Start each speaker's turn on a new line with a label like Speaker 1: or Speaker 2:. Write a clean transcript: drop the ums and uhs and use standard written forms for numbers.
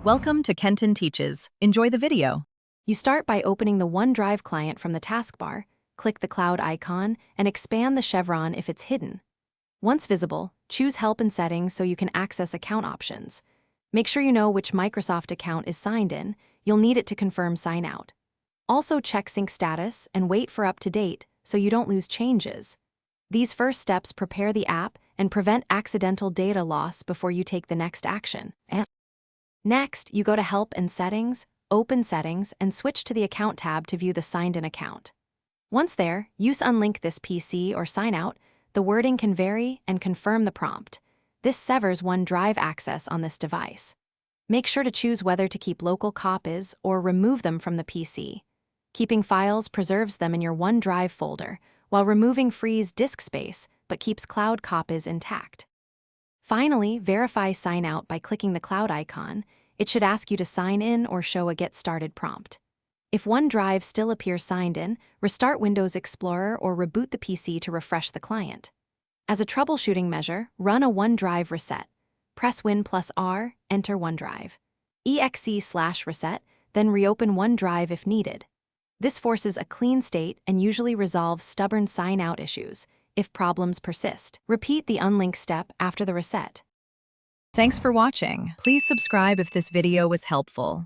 Speaker 1: Welcome to Kenton Teaches. Enjoy the video.
Speaker 2: You start by opening the OneDrive client from the taskbar, click the cloud icon, and expand the chevron if it's hidden. Once visible, choose Help and Settings so you can access account options. Make sure you know which Microsoft account is signed in. You'll need it to confirm sign out. Also check sync status and wait for up to date so you don't lose changes. These first steps prepare the app and prevent accidental data loss before you take the next action. Next, you go to Help and Settings, open Settings, and switch to the Account tab to view the signed-in account. Once there, use Unlink this PC or sign out. The wording can vary and confirm the prompt. This severs OneDrive access on this device. Make sure to choose whether to keep local copies or remove them from the PC. Keeping files preserves them in your OneDrive folder, while removing frees disk space but keeps cloud copies intact. Finally, verify sign out by clicking the cloud icon. It should ask you to sign in or show a Get Started prompt. If OneDrive still appears signed in, restart Windows Explorer or reboot the PC to refresh the client. As a troubleshooting measure, run a OneDrive reset. Press Win+R, enter OneDrive. exe/reset, then reopen OneDrive if needed. This forces a clean state and usually resolves stubborn sign-out issues. If problems persist, repeat the unlink step after the reset.
Speaker 1: Thanks for watching. Please subscribe if this video was helpful.